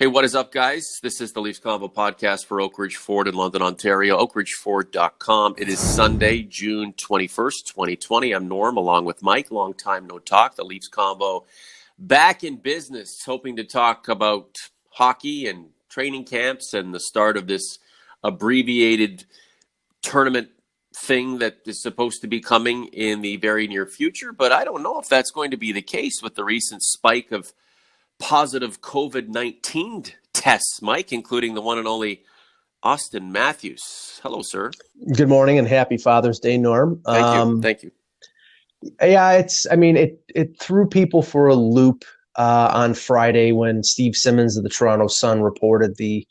Hey, what is up, guys? This is the Leafs Convo podcast for Oak Ridge Ford in London, Ontario, oakridgeford.com. It is Sunday, June 21st, 2020. I'm Norm, along with Mike. Long time no talk. The Leafs Convo back in business, hoping to talk about hockey and training camps and the start of this abbreviated tournament thing that is supposed to be coming in the very near future. But I don't know if that's going to be the case with the recent spike of positive COVID-19 tests, Mike, including the one and only Auston Matthews. Hello, sir. Good morning and happy Father's Day, Norm. Thank you. Yeah, it threw people for a loop on Friday when Steve Simmons of the Toronto Sun reported the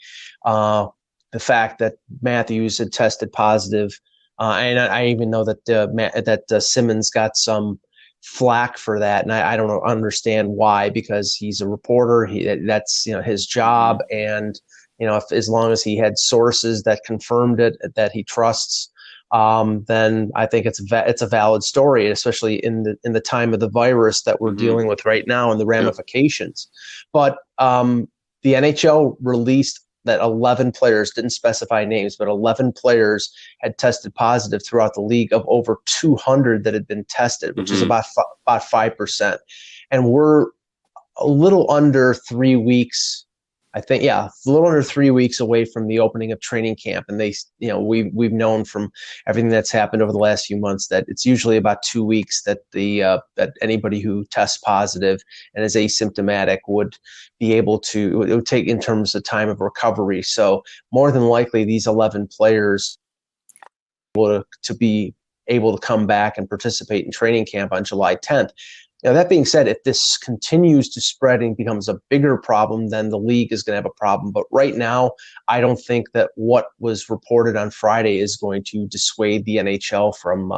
fact that Matthews had tested positive, and I even know that Simmons got some flack for that, and I don't understand why, because he's a reporter. That's his job, and as long as he had sources that confirmed it, that he trusts, then I think it's a valid story, especially in the time of the virus that we're dealing with right now and the ramifications. But the NHL released that 11 players, didn't specify names, but 11 players had tested positive throughout the league of over 200 that had been tested, which is about 5%. And we're a little under 3 weeks, I think, a little under 3 weeks away from the opening of training camp. And we've known from everything that's happened over the last few months that it's usually about 2 weeks that that anybody who tests positive and is asymptomatic would be able to, it would take in terms of time of recovery. So more than likely these 11 players will to be able to come back and participate in training camp on July 10th. Now, that being said, if this continues to spread and becomes a bigger problem, then the league is going to have a problem. But right now, I don't think that what was reported on Friday is going to dissuade the NHL from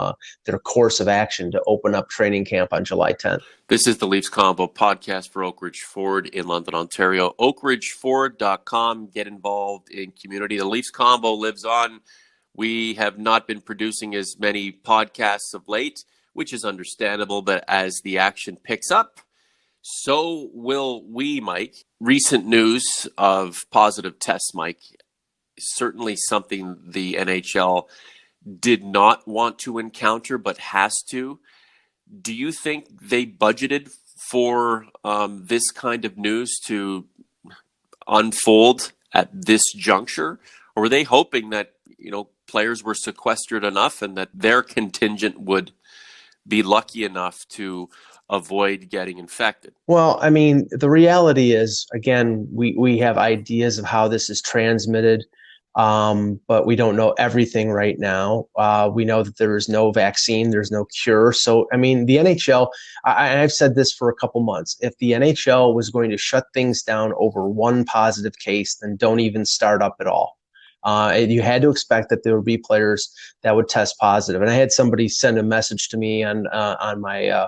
their course of action to open up training camp on July 10th. This is the Leafs Convo podcast for Oak Ridge Ford in London, Ontario. oakridgeford.com. Get involved in community. The Leafs Convo lives on. We have not been producing as many podcasts of late, which is understandable, but as the action picks up, so will we, Mike. Recent news of positive tests, Mike, is certainly something the NHL did not want to encounter, but has to. Do you think they budgeted for this kind of news to unfold at this juncture? Or were they hoping that, players were sequestered enough and that their contingent would be lucky enough to avoid getting infected? Well, I mean, the reality is, again, we have ideas of how this is transmitted, but we don't know everything right now. We know that there is no vaccine, there's no cure. So, I mean, the NHL, I've said this for a couple months, if the NHL was going to shut things down over one positive case, then don't even start up at all. You had to expect that there would be players that would test positive. And I had somebody send a message to me on my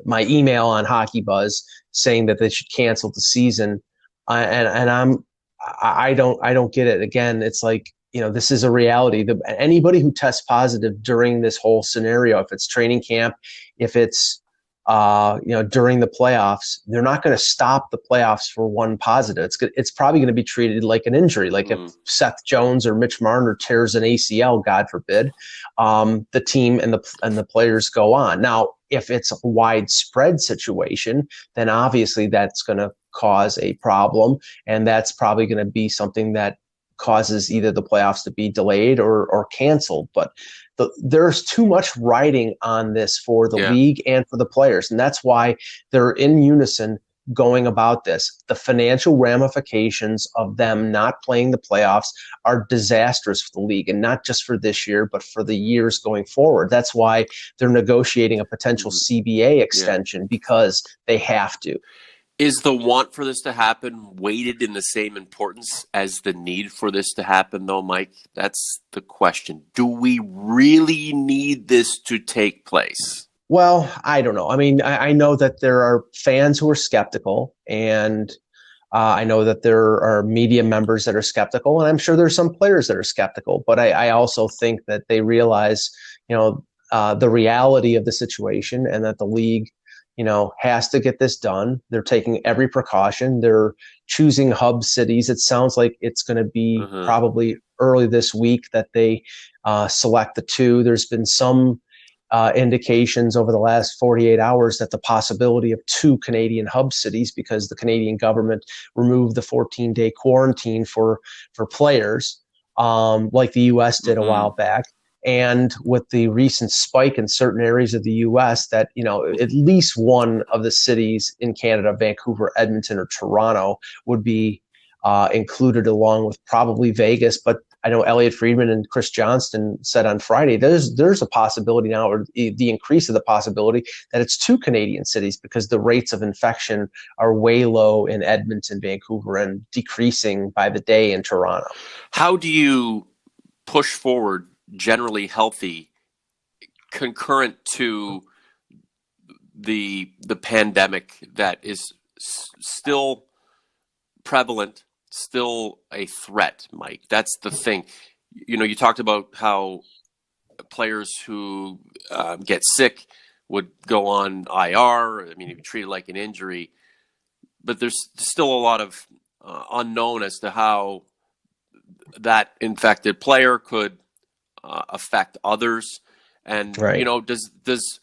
my email on Hockey Buzz saying that they should cancel the season. I don't get it. Again, it's like, this is a reality. Anybody who tests positive during this whole scenario, if it's training camp, if it's during the playoffs, they're not going to stop the playoffs for one positive. It's probably going to be treated like an injury. Like if Seth Jones or Mitch Marner tears an ACL, God forbid, the team and the players go on. Now, if it's a widespread situation, then obviously that's going to cause a problem, and that's probably going to be something that causes either the playoffs to be delayed or canceled. But there's too much riding on this for the league and for the players. And that's why they're in unison going about this. The financial ramifications of them not playing the playoffs are disastrous for the league, and not just for this year, but for the years going forward. That's why they're negotiating a potential CBA extension, because they have to. Is the want for this to happen weighted in the same importance as the need for this to happen, though, Mike? That's the question. Do we really need this to take place? Well, I don't know. I mean, I know that there are fans who are skeptical, and I know that there are media members that are skeptical, and I'm sure there's some players that are skeptical. But I also think that they realize, the reality of the situation, and that the league has to get this done. They're taking every precaution. They're choosing hub cities. It sounds like it's going to be probably early this week that they select the two. There's been some indications over the last 48 hours that the possibility of two Canadian hub cities, because the Canadian government removed the 14-day quarantine for players, like the U.S. did a while back. And with the recent spike in certain areas of the U.S., that, at least one of the cities in Canada, Vancouver, Edmonton, or Toronto, would be included, along with probably Vegas. But I know Elliot Friedman and Chris Johnston said on Friday there's a possibility now, or the increase of the possibility, that it's two Canadian cities, because the rates of infection are way low in Edmonton, Vancouver, and decreasing by the day in Toronto. How do you push forward generally healthy concurrent to the pandemic that is still prevalent, still a threat, Mike? That's the thing. You talked about how players who get sick would go on IR. I mean, it'd be treated like an injury, but there's still a lot of unknown as to how that infected player could affect others. And, right. Does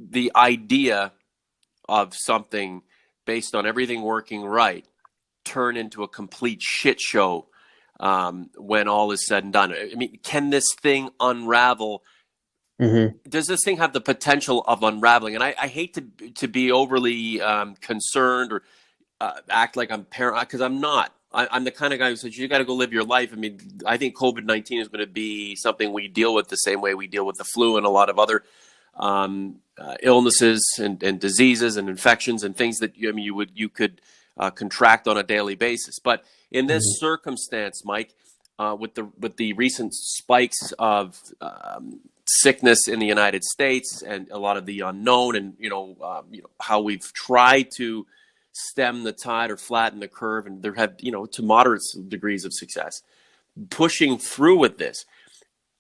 the idea of something based on everything working right turn into a complete shit show when all is said and done? I mean, can this thing unravel? Does this thing have the potential of unraveling? And I hate to be overly concerned or act like I'm paranoid, because I'm not. I'm the kind of guy who says you got to go live your life. I mean, I think COVID-19 is going to be something we deal with the same way we deal with the flu and a lot of other illnesses and diseases and infections and things that you could contract on a daily basis. But in this circumstance, Mike, with the recent spikes of sickness in the United States and a lot of the unknown, and how we've tried to stem the tide or flatten the curve, and there have to moderate degrees of success pushing through with this.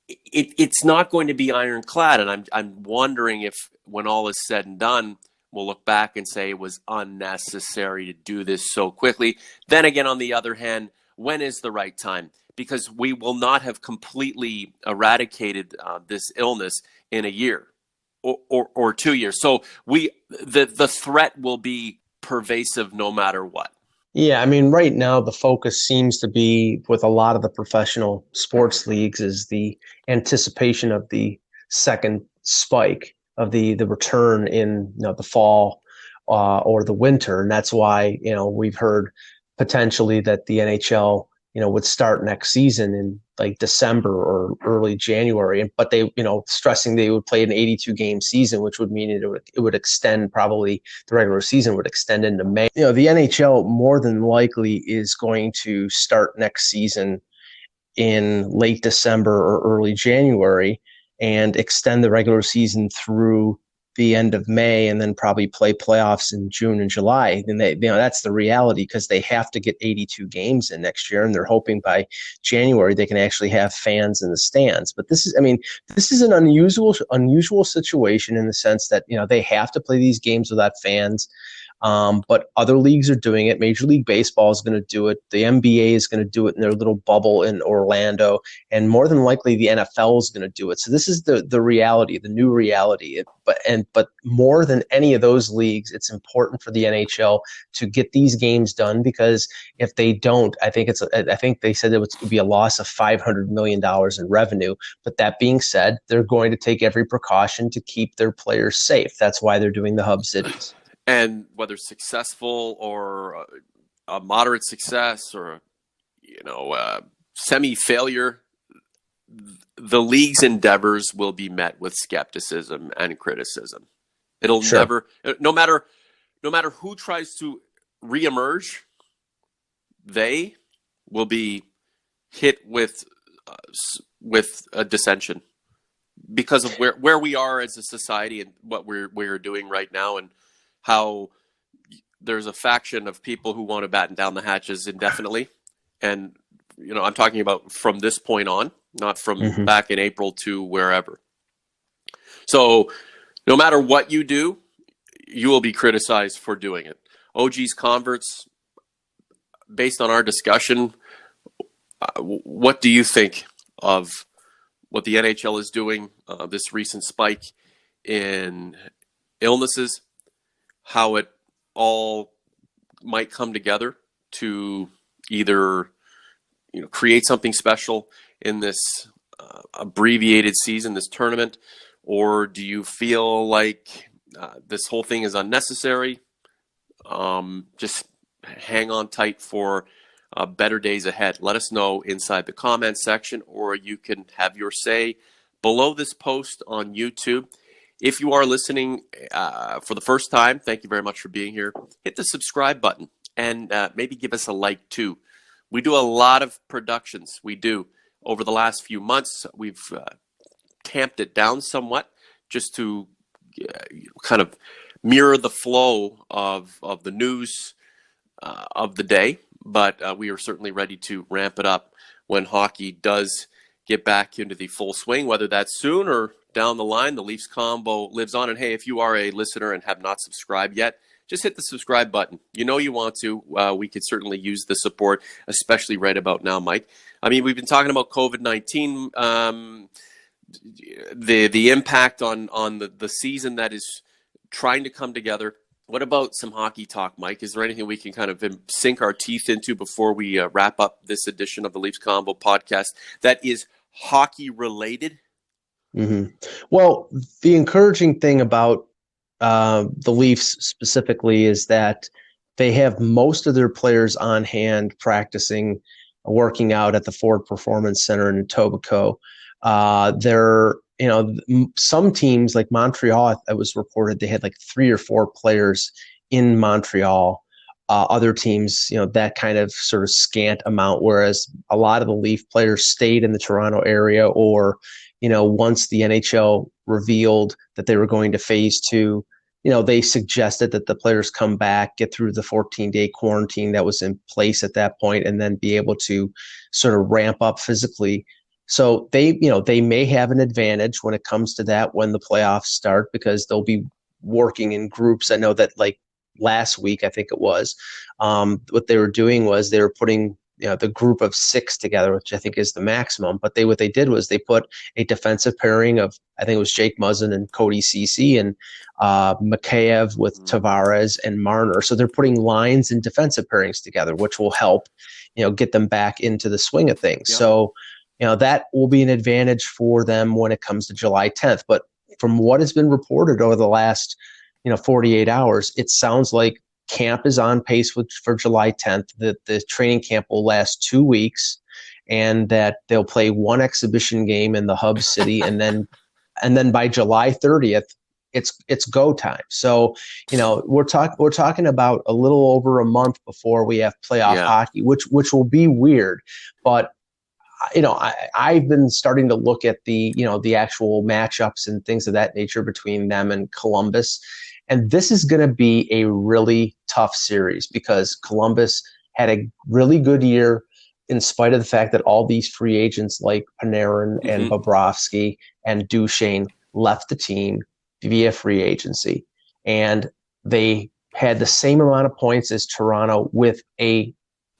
It's not going to be ironclad, and I'm wondering if, when all is said and done, we'll look back and say it was unnecessary to do this so quickly. Then again, on the other hand, when is the right time? Because we will not have completely eradicated this illness in a year or 2 years. So the threat will be pervasive no matter what. Yeah, I mean, right now the focus seems to be, with a lot of the professional sports leagues, is the anticipation of the second spike of the return in the fall or the winter. And that's why we've heard potentially that the NHL would start next season in like December or early January, but they stressing they would play an 82 game season, which would mean it would extend, probably the regular season would extend into May. The NHL more than likely is going to start next season in late December or early January and extend the regular season through the end of May, and then probably play playoffs in June and July. And that's the reality, because they have to get 82 games in next year, and they're hoping by January they can actually have fans in the stands. But this is an unusual situation in the sense that they have to play these games without fans. But other leagues are doing it. Major League Baseball is going to do it. The NBA is going to do it in their little bubble in Orlando, and more than likely the NFL is going to do it. So this is the reality, the new reality. But more than any of those leagues, it's important for the NHL to get these games done, because if they don't, I think they said it would be a loss of $500 million in revenue. But that being said, they're going to take every precaution to keep their players safe. That's why they're doing the hub cities. And whether successful or a moderate success or semi-failure, the league's endeavors will be met with skepticism and criticism. It'll never, no matter who tries to reemerge, they will be hit with a dissension because of where we are as a society and what we're doing right now, and how there's a faction of people who want to batten down the hatches indefinitely. And, I'm talking about from this point on, not from back in April to wherever. So no matter what you do, you will be criticized for doing it. OG's converts, based on our discussion, what do you think of what the NHL is doing, this recent spike in illnesses, how it all might come together to either create something special in this abbreviated season, this tournament, or do you feel like this whole thing is unnecessary? Just hang on tight for better days ahead. Let us know inside the comments section, or you can have your say below this post on YouTube. If you are listening for the first time, thank you very much for being here. Hit the subscribe button and maybe give us a like too. We do a lot of productions. We do. Over the last few months, we've tamped it down somewhat just to kind of mirror the flow of the news of the day. But we are certainly ready to ramp it up when hockey does get back into the full swing, whether that's soon or down the line. The Leafs Convo lives on. And hey, if you are a listener and have not subscribed yet, just hit the subscribe button. You know you want to. We could certainly use the support, especially right about now, Mike. I mean, we've been talking about COVID-19, the impact on the season that is trying to come together. What about some hockey talk, Mike? Is there anything we can kind of sink our teeth into before we wrap up this edition of the Leafs Convo podcast that is hockey related? Mm-hmm. Well, the encouraging thing about the Leafs specifically is that they have most of their players on hand practicing, working out at the Ford Performance Center in Etobicoke. Some teams like Montreal, it was reported they had like 3 or 4 players in Montreal. Other teams, that kind of sort of scant amount, whereas a lot of the Leaf players stayed in the Toronto area, or, once the NHL revealed that they were going to phase 2, they suggested that the players come back, get through the 14-day quarantine that was in place at that point, and then be able to sort of ramp up physically. So they may have an advantage when it comes to that when the playoffs start, because they'll be working in groups. I know that like last week, I think it was, what they were doing was they were putting the group of 6 together, which I think is the maximum. But what they did was they put a defensive pairing of, I think it was Jake Muzzin and Cody Ceci, and Mikheyev with Tavares and Marner. So they're putting lines and defensive pairings together, which will help get them back into the swing of things. Yep. So that will be an advantage for them when it comes to July 10th. But from what has been reported over the last 48 hours, it sounds like camp is on pace for July 10th. The training camp will last 2 weeks, and that they'll play 1 exhibition game in the hub city, and then by July 30th, it's go time. So we're talking about a little over a month before we have playoff hockey, which will be weird, but. I've been starting to look at the actual matchups and things of that nature between them and Columbus. And this is going to be a really tough series because Columbus had a really good year in spite of the fact that all these free agents like Panarin and Bobrovsky and Duchesne left the team via free agency. And they had the same amount of points as Toronto with a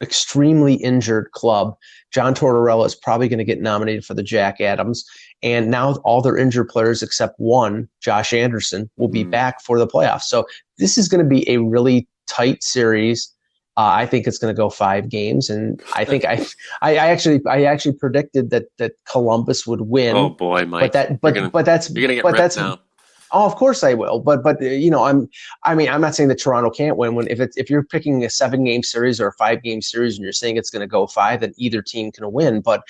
extremely injured club. John Tortorella is probably going to get nominated for the Jack Adams. And now all their injured players except one, Josh Anderson, will be back for the playoffs. So this is going to be a really tight series. I think it's going to go 5 games. And I think I actually predicted that Columbus would win. Oh boy, Mike. You're going to get ripped now. Oh, of course I will. But I'm not saying that Toronto can't win. If you're picking a 7-game series or a 5-game series and you're saying it's going to go 5, then either team can win. But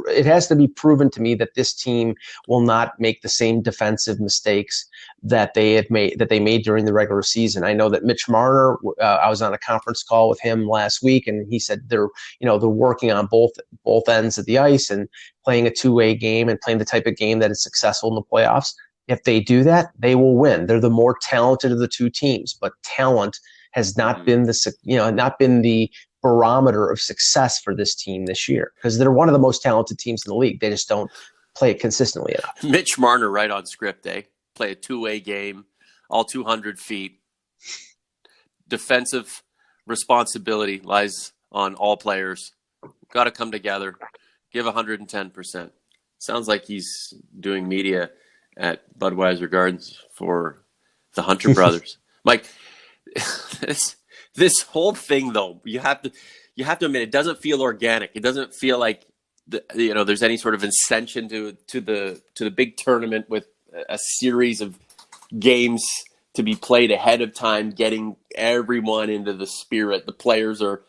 it has to be proven to me that this team will not make the same defensive mistakes that they made during the regular season. I know that Mitch Marner, I was on a conference call with him last week, and he said they're working on both ends of the ice and playing a 2-way game and playing the type of game that is successful in the playoffs. If they do that, they will win. They're the more talented of the 2 teams, but talent has not been the barometer of success for this team this year, because they're one of the most talented teams in the league. They just don't play it consistently enough. Mitch Marner right on script, eh? play a two-way game, all 200 feet. Defensive responsibility lies on all players. Got to come together, give 110%. Sounds like he's doing media at Budweiser Gardens for the Hunter brothers. Mike, this whole thing, though, you have to admit, it doesn't feel organic. It doesn't feel like there's any sort of ascension to the big tournament with a series of games to be played ahead of time, getting everyone into the spirit. The players are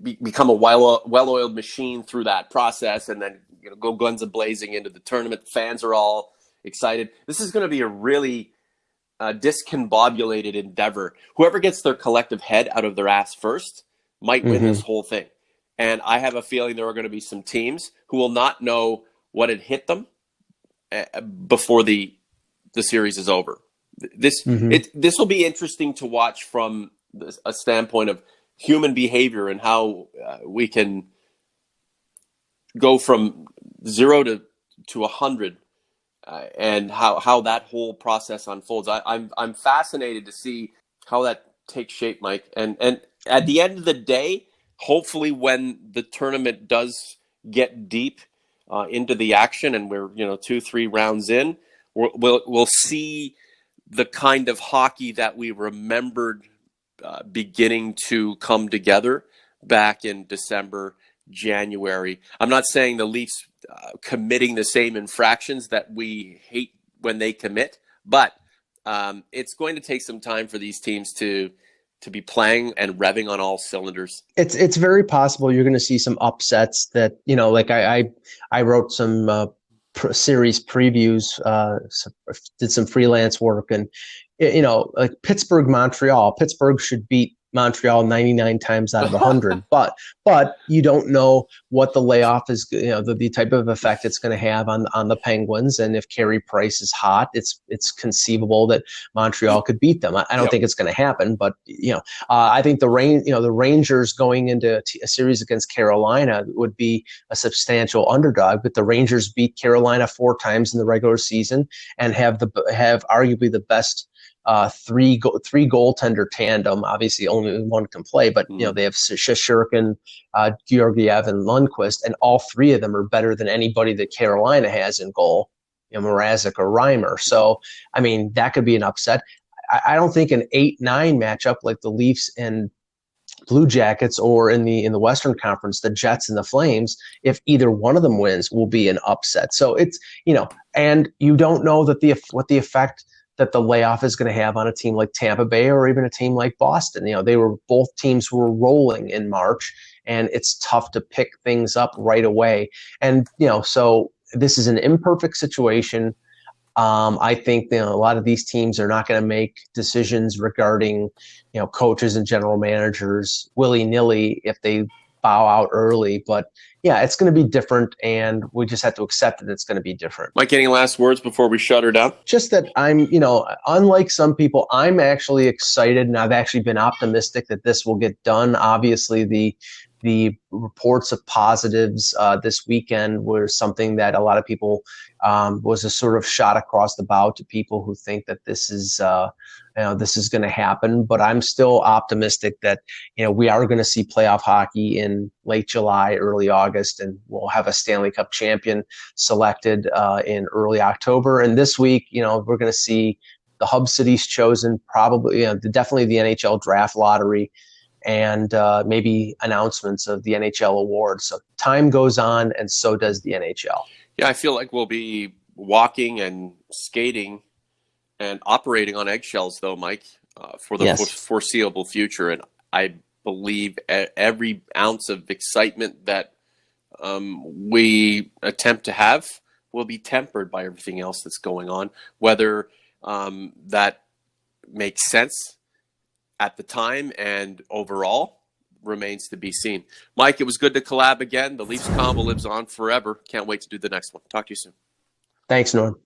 become a well-oiled machine through that process, and then go guns a-blazing into the tournament. Fans are all excited. This is going to be a really discombobulated endeavor. Whoever gets their collective head out of their ass first might win this whole thing. And I have a feeling there are going to be some teams who will not know what had hit them before the series is over. This will be interesting to watch from a standpoint of human behavior and how we can go from 0 to 100, and how that whole process unfolds. I'm fascinated to see how that takes shape, Mike. And at the end of the day, hopefully, when the tournament does get deep into the action, and we're 2-3 rounds in, we'll see the kind of hockey that we remembered beginning to come together back in December, January. I'm not saying the Leafs committing the same infractions that we hate when they commit, but it's going to take some time for these teams to be playing and revving on all cylinders. It's very possible you're going to see some upsets that, like I wrote some series previews, did some freelance work, and like Pittsburgh, Montreal. Pittsburgh should beat Montreal 99 times out of 100, but you don't know what the layoff is, the type of effect it's going to have on the Penguins. And if Carey Price is hot, it's conceivable that Montreal could beat them. I don't think it's going to happen, but I think the Rangers going into a series against Carolina would be a substantial underdog. But the Rangers beat Carolina 4 times in the regular season and have arguably the best three goaltender tandem. Obviously, only one can play, but they have Shesterkin, Georgiev, and Lundqvist, and all 3 of them are better than anybody that Carolina has in goal, Mrazek or Reimer. So, I mean, that could be an upset. I don't think an 8-9 matchup like the Leafs and Blue Jackets, or in the Western Conference, the Jets and the Flames, if either one of them wins, will be an upset. So it's and you don't know that what the effect that the layoff is going to have on a team like Tampa Bay or even a team like Boston. They were both teams who were rolling in March, and it's tough to pick things up right away. And, so this is an imperfect situation. I think a lot of these teams are not going to make decisions regarding, coaches and general managers willy-nilly if they bow out early. But yeah, it's going to be different, and we just have to accept that it's going to be different. Mike, any last words before we shut her down? Just that I'm, unlike some people, I'm actually excited, and I've actually been optimistic that this will get done. Obviously, the reports of positives this weekend were something that a lot of people was a sort of shot across the bow to people who think that this is going to happen. But I'm still optimistic that we are going to see playoff hockey in late July, early August, and we'll have a Stanley Cup champion selected in early October. And this week, we're going to see the hub cities chosen, probably definitely the NHL draft lottery, and maybe announcements of the NHL awards. So time goes on, and so does the NHL. Yeah, I feel like we'll be walking and skating and operating on eggshells, though, Mike, for the foreseeable future. And I believe every ounce of excitement that we attempt to have will be tempered by everything else that's going on, whether that makes sense at the time and overall remains to be seen. Mike, it was good to collab again. The Leafs Convo lives on forever. Can't wait to do the next one. Talk to you soon. Thanks, Norm.